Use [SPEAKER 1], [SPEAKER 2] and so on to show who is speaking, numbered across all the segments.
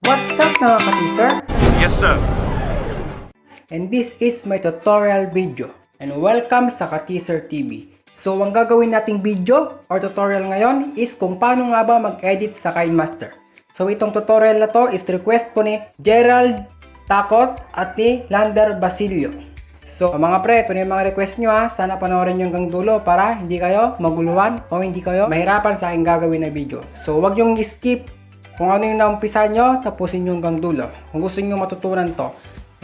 [SPEAKER 1] What's up mga ka-teaser?
[SPEAKER 2] Yes sir.
[SPEAKER 1] And this is my tutorial video. And welcome sa KATIZER TV. So ang gagawin nating video or tutorial ngayon is kung paano nga ba mag-edit sa KINEMASTER. So itong tutorial na to is request po ni Gerald Takot at ni Lander Basilio. So mga pre, ito na yung mga request nyo ha. Sana panoorin nyo hanggang dulo para hindi kayo maguluhan o hindi kayo mahirapan sa aking gagawin na video. So wag yung skip kung ano yung naumpisa nyo, tapusin nyo hanggang dulo. Kung gusto nyo matutunan to.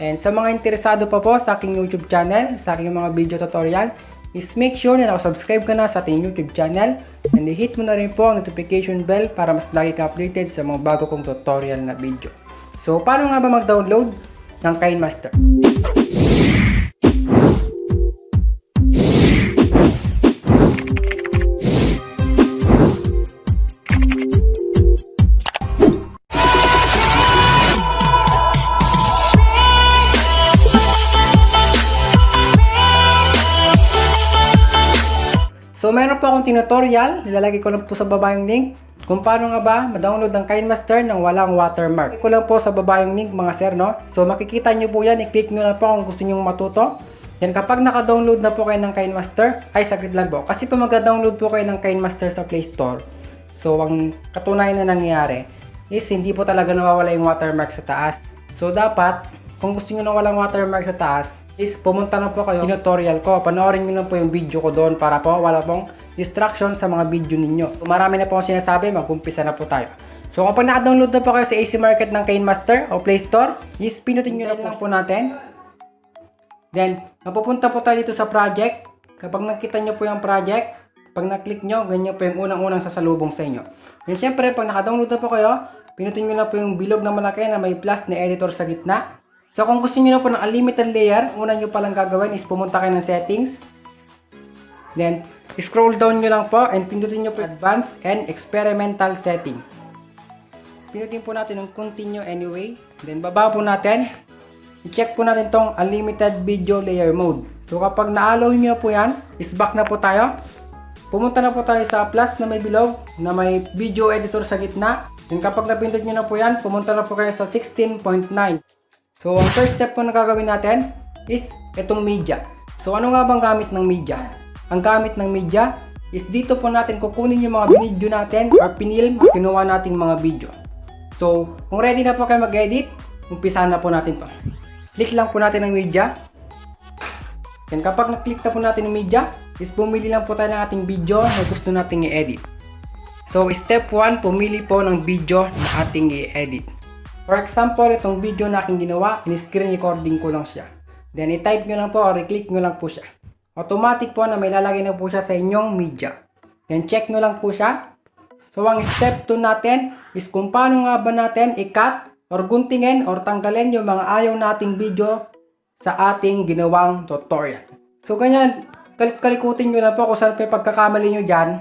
[SPEAKER 1] And sa mga interesado pa po sa aking YouTube channel, sa aking mga video tutorial, is make sure na subscribe ka na sa ating YouTube channel and i-hit mo na rin po ang notification bell para mas lagi ka updated sa mga bago kong tutorial na video. So paano nga ba mag-download ng KINEMASTER? So meron po akong tutorial, nilalagay ko lang po sa baba yung link kung paano nga ba ma-download ng KINEMASTER nang walang watermark. Ko lang po sa baba yung link mga sir, no? So makikita nyo po yan, i-click nyo lang po kung gusto nyo matuto. Yan, kapag naka-download na po kayo ng KINEMASTER, ay saglit lang po. Kasi pa mag-download po kayo ng KINEMASTER sa Play Store. So ang katunayan na nangyayari is hindi po talaga nawawala yung watermark sa taas. So dapat, kung gusto nyo na walang watermark sa taas, is pumunta na po kayo sa tutorial ko. Panoorin nyo lang po yung video ko doon para po wala pong distraction sa mga video ninyo. So, marami na po akong sinasabi, mag-umpisa na po tayo. So kapag naka-download na po kayo sa AC Market ng KINEMASTER o Play Store, is pinutin nyo lang po natin. Then, mapupunta po tayo dito sa project. Kapag nakita nyo po yung project, pag na-click nyo, ganyan po yung unang-unang sasalubong sa inyo. Then syempre, pag naka-download na po kayo, pinutin nyo na po yung bilog na malaki na may plus na editor sa gitna. So kung gusto niyo na po ng unlimited layer, una nyo palang gagawin is pumunta kayo ng settings. Then, scroll down nyo lang po and pindutin nyo po advanced and experimental setting. Pinutin po natin yung continue anyway. Then, baba po natin. I-check po natin tong unlimited video layer mode. So kapag na-allow nyo po yan, is back na po tayo. Pumunta na po tayo sa plus na may bilog, na may video editor sa gitna. Then kapag napindot nyo na po yan, pumunta na po kayo sa 16.9. So, ang first step po na gagawin natin is itong media. So, ano nga bang gamit ng media? Ang gamit ng media is dito po natin kukunin yung mga video natin or pinilm at kinuha nating mga video. So, kung ready na po kayo mag-edit, umpisahan na po natin to. Click lang po natin ang media. Then, kapag na-click na po natin ang media, is pumili lang po tayo ng ating video na gusto nating i-edit. So, step 1, pumili po ng video na ating i-edit. For example, itong video na aking ginawa, in-screen recording ko lang siya. Then, i-type nyo lang po or i-click nyo lang po siya. Automatic po na may lalagay na po siya sa inyong media. Then, check nyo lang po siya. So, ang step 2 natin is kung paano nga ba natin i-cut or guntingin or tanggalin yung mga ayaw nating video sa ating ginawang tutorial. So, ganyan, kalikutin nyo lang po kung saan pa pagkakamali nyo dyan.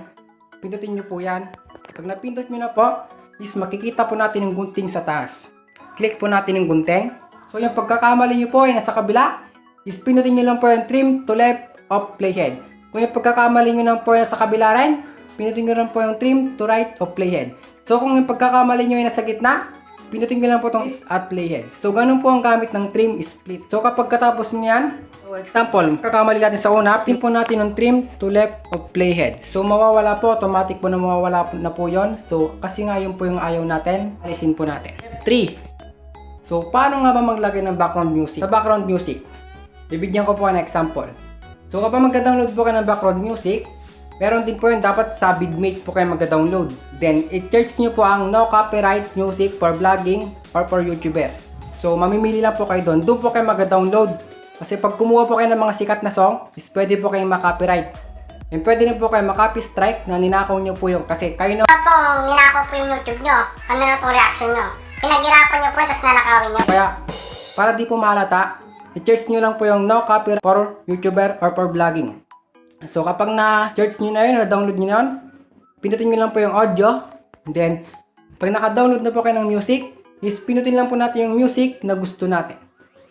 [SPEAKER 1] Pindutin nyo po yan. Pag napindot nyo na po, is makikita po natin yung gunting sa taas. Click po natin yung gunting. So yung pagkakamali nyo po ay nasa kabila, is pinutin nyo lang po yung trim to left of playhead. Kung yung pagkakamali nyo lang po ay nasa kabila rin, pinutin nyo lang po yung trim to right of playhead. So kung yung pagkakamali nyo ay nasa gitna, pinutin nyo lang po itong at playhead. So ganun po ang gamit ng trim split. So kapag katapos nyo yan, so example, kakamali natin sa una, pin po natin yung trim to left of playhead. So mawawala po, automatic po na mawawala na po yon. So kasi nga yun po yung ayaw natin, alisin po natin. 3. So paano nga ba maglagay ng background music? Sa background music, bibigyan ko po ng example. So kapag mag-download po kayo ng background music, meron din po yun dapat sa Bigmate po kayo mag-download. Then i-search nyo po ang no copyright music for vlogging or for YouTuber. So mamimili lang po kayo doon. Doon po kayo mag-download. Kasi pag kumuha po kayo ng mga sikat na song, is pwede po kayong makopyright. And pwede rin po kayo makopy strike na ninakaw nyo po yung kasi kayo na
[SPEAKER 3] po ninakaw po yung YouTube nyo. Ano na po reaction nyo? Pinaghirapan nyo po tapos nanakawin nyo.
[SPEAKER 1] Kaya para di po mahalata, i-search nyo lang po yung no copyright for YouTuber or for vlogging. So kapag na-search nyo na yun, na-download nyo na yun, pinutin nyo lang po yung audio. Then, pag naka-download na po kayo ng music, is pinutin lang po natin yung music na gusto natin.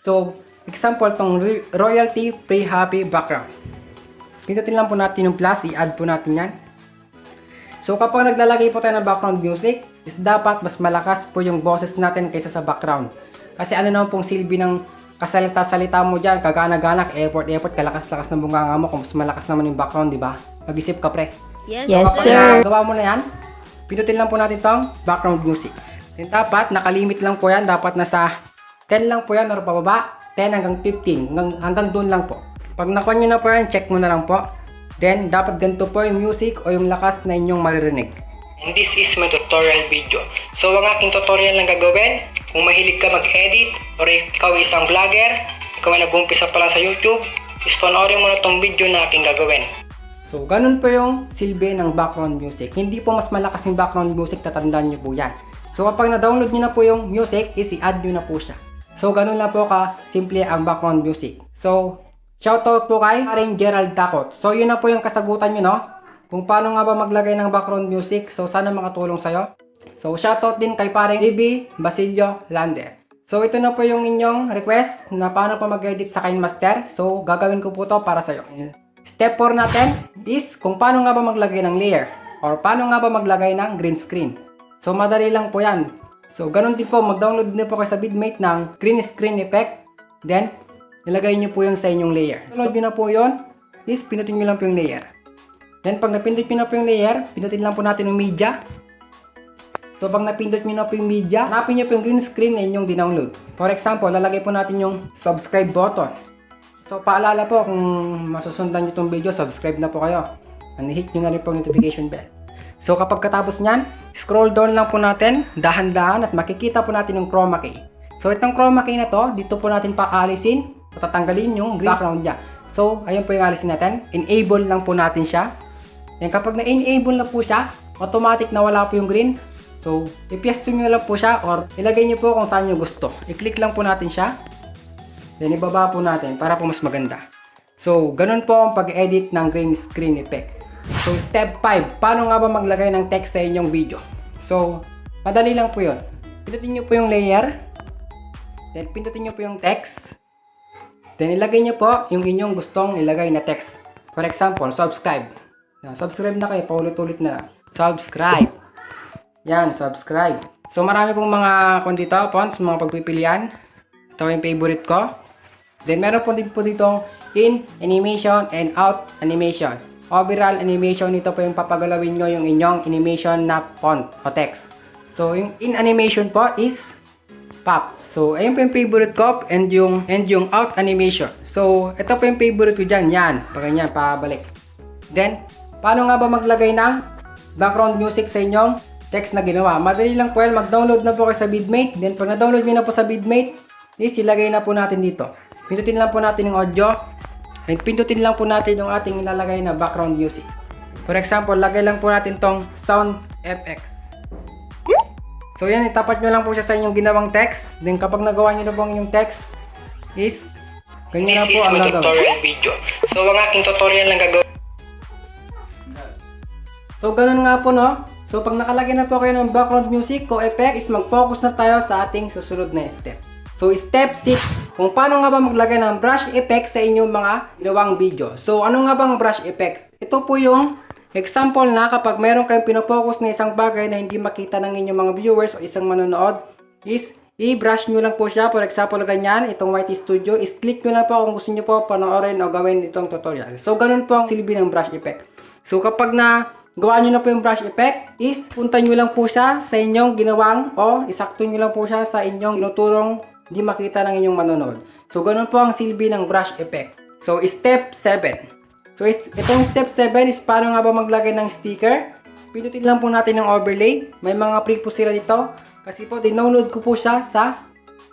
[SPEAKER 1] So, example, tong royalty free happy background. Pindutin lang po natin yung plus, i-add po natin yan. So kapag naglalagay po tayo ng background music, is dapat mas malakas po yung boses natin kaysa sa background. Kasi ano naman pong silbi ng kasalita-salita mo dyan, kagana-gana, effort, kalakas-lakas ng bunganga mo kung mas malakas naman yung background, di ba? Mag-isip ka, pre.
[SPEAKER 2] Yes,
[SPEAKER 1] So,
[SPEAKER 2] sir.
[SPEAKER 1] kapag gawa mo na yan, pinutin lang po natin tong background music. Then dapat, nakalimit lang po yan, dapat nasa 10 lang po yan or pababa, 10 hanggang 15, hanggang doon lang po. Pag nakuha nyo na po yan, check mo na lang po. Then, dapat ganito po yung music o yung lakas na inyong maririnig. And this is my tutorial video. So, ang aking tutorial lang gagawin, kung mahilig ka mag-edit, or ikaw isang vlogger, ikaw ay nag-umpisa pa lang sa YouTube, is panoorin mo na itong video na aking gagawin. So, ganun po yung silbi ng background music. Hindi po mas malakas yung background music, tatandaan nyo po yan. So, kapag na-download nyo na po yung music, is i-add nyo na po siya. So, ganun lang po ka simple ang background music. So, shoutout po kay Paring Gerald Takot. So, yun na po yung kasagutan nyo, no? Kung paano nga ba maglagay ng background music. So, sana makatulong sa'yo. So, shoutout din kay Paring Bibi Basilio Lander. So, ito na po yung inyong request na paano pa mag-edit sa KINEMASTER. So, gagawin ko po to para sa'yo. Step 4 natin is kung paano nga ba maglagay ng layer or paano nga ba maglagay ng green screen. So, madali lang po yan. So, ganun din po, mag-download din po kayo sa Vidmate ng green screen effect. Then, nilagay nyo po yun sa inyong layer. Download nyo na po yun, is pinutin nyo lang po yung layer. Then, pag napindot nyo na po yung layer, pinutin lang po natin yung media. So, pag napindot nyo na po yung media, hanapin nyo po yung green screen na inyong dinownload. For example, lalagay po natin yung subscribe button. So, paalala po, kung masusundan nyo itong video, subscribe na po kayo. And hit nyo na rin po notification bell. So, kapag katapos nyan, scroll down lang po natin, dahan-dahan, at makikita po natin yung chroma key. So, itong chroma key na to, dito po natin paalisin, tatanggalin yung background niya. So, ayun po yung alisin natin. Enable lang po natin siya. And kapag na-enable na po siya, automatic na wala po yung green. So, i-piesto nyo lang po siya or ilagay nyo po kung saan nyo gusto. I-click lang po natin siya. Then, ibaba po natin para po mas maganda. So, ganun po ang pag-edit ng green screen effect. So, step 5. Paano nga ba maglagay ng text sa inyong video? So, madali lang po yun. Pindutin nyo po yung layer. Then, pindutin nyo po yung text. Then, ilagay nyo po yung inyong gustong ilagay na text. For example, subscribe. Subscribe na kayo. Paulit-ulit na lang. Subscribe. Yan, subscribe. So, marami pong mga dito, fonts, mga pagpipilian. Ito yung favorite ko. Then, meron po dito in animation and out animation. Overall animation, ito po yung papagalawin nyo yung inyong animation na font o text. So, yung in animation po is pop. So, ayun po yung favorite ko and yung out animation. So, ito po yung favorite ko dyan. Yan, pag ganyan, pabalik. Then, paano nga ba maglagay ng background music sa inyong text na ginawa? Madali lang po yan. Mag-download na po kayo sa Vidmate. Then, pag na-download nyo na po sa Vidmate, is ilagay na po natin dito. Pindutin lang po natin yung audio. And pindutin lang po natin yung ating ilalagay na background music. For example, lagay lang po natin tong sound FX. So yan, itapat nyo lang po siya sa inyong ginawang text. Then kapag nagawa nyo na po ang inyong text, is ganyan na po ang gagawin. This is my tutorial video. So ang aking tutorial lang gagawin. So ganun nga po, no? So pag nakalagay na po kayo ng background music o effect, is mag-focus na tayo sa ating susunod na step. So step 6, kung paano nga ba maglagay ng brush effect sa inyong mga ginawang video. So ano nga bang brush effect? Ito po yung example na kapag meron kayong pinopokus na isang bagay na hindi makita ng inyong mga viewers o isang manonood, is i-brush nyo lang po siya. For example, ganyan, itong YT Studio, is click nyo lang po kung gusto nyo po panoorin o gawin itong tutorial. So ganun po ang silbi ng brush effect. So kapag na gawa nyo na po yung brush effect, is punta nyo lang po siya sa inyong ginawang o isakto nyo lang po siya sa inyong inuturong hindi makita ng inyong manonood. So ganun po ang silbi ng brush effect. So step 7. So itong step 7 is paano nga ba maglagay ng sticker. Pindutin lang po natin yung overlay. May mga free po sila dito. Kasi po dinownload ko po siya sa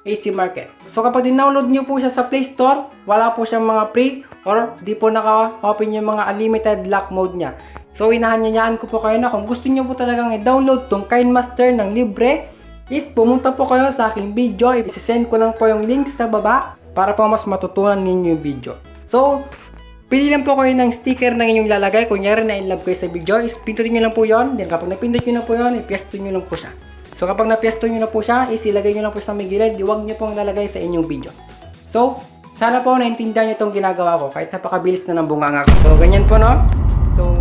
[SPEAKER 1] AC Market. So kapag dinownload nyo po siya sa Play Store, wala po siyang mga free or di po naka-open yung mga unlimited lock mode niya. So hinahanyayaan ko po kayo na kung gusto nyo po talagang i-download tong KINEMASTER ng libre, is pumunta po kayo sa aking video. I-send ko lang po yung link sa baba para po mas matutunan ninyo yung video. So, pili lang po kayo ng sticker na inyong lalagay. Kunyari na in-love kayo sa video, is pindutin nyo lang po yon. Then kapag napindot nyo na po yon, i-piesto nyo lang po siya. So kapag na-piesto nyo na po siya, is ilagay nyo lang po sa may gilid. Huwag nyo pong lalagay sa inyong video. So, sana po naintindihan nyo itong ginagawa ko kahit napakabilis na ng bunganga ko. So, ganyan po, no? So,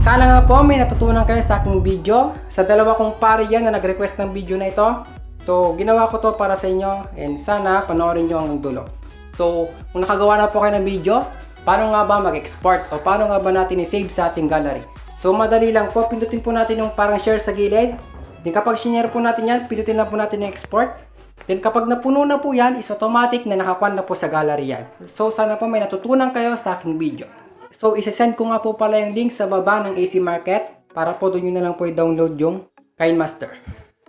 [SPEAKER 1] Sana nga po may natutunan kayo sa aking video. Sa dalawa kong pare yan na nag-request ng video na ito. So, ginawa ko to para sa inyo and sana panoorin nyo ang dulo. So, kung nakagawa na po kayo ng video, paano nga ba mag-export o paano nga ba natin i-save sa ating gallery? So, madali lang po. Pindutin po natin yung parang share sa gilid. Then, kapag sinare po natin yan, pindutin lang po natin yung export. Then, kapag napuno na po yan, is automatic na nakakuan na po sa gallery yan. So, sana po may natutunan kayo sa aking video. So, isasend ko nga po pala yung link sa baba ng AC Market para po doon nyo na lang po i-download yung KINEMASTER.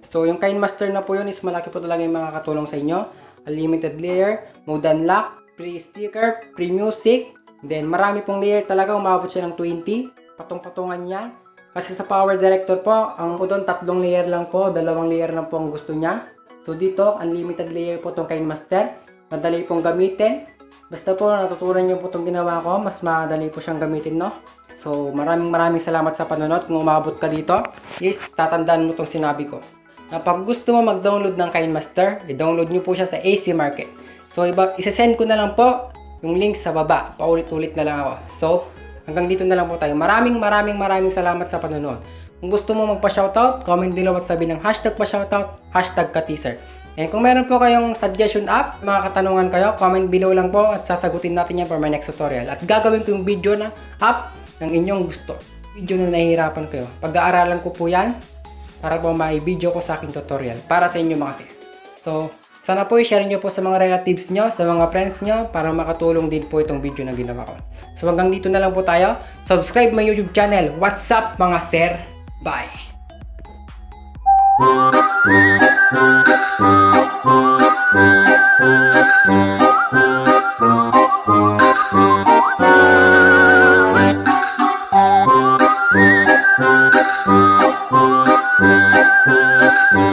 [SPEAKER 1] So, yung KINEMASTER na po yun is malaki po talaga yung mga katulong sa inyo. Unlimited layer, mode unlock, free sticker, free music. Then, marami pong layer talaga. Umabot siya ng 20. Patong-patungan niya. Kasi sa power director po, ang po doon 3 layer lang po. 2 layer lang po ang gusto niya. So, dito, unlimited layer po itong KINEMASTER. Madali pong gamitin. Basta po natutunan nyo po itong ginawa ko, mas madali po siyang gamitin, no? So, maraming salamat sa panonood. Kung umabot ka dito, is tatandaan mo itong sinabi ko. Na pag gusto mo mag-download ng KINEMASTER, i-download nyo po siya sa AC Market. So, isa-send ko na lang po yung link sa baba. Paulit-ulit na lang ako. So, hanggang dito na lang po tayo. Maraming salamat sa panonood. Kung gusto mo magpa-shoutout, comment below at sabi ng hashtag pa-shoutout, hashtag KATIZER. And kung meron po kayong suggestion app, mga katanungan kayo, comment below lang po at sasagutin natin yan for my next tutorial. At gagawin ko yung video na app ng inyong gusto. Video na nahihirapan kayo. Pag-aaralan ko po yan para po may video ko sa aking tutorial. Para sa inyo mga sir. So, sana po i-share nyo po sa mga relatives nyo, sa mga friends nyo, para makatulong din po itong video na ginawa ko. So, hanggang dito na lang po tayo. Subscribe my YouTube channel. What's up mga sir? Bye!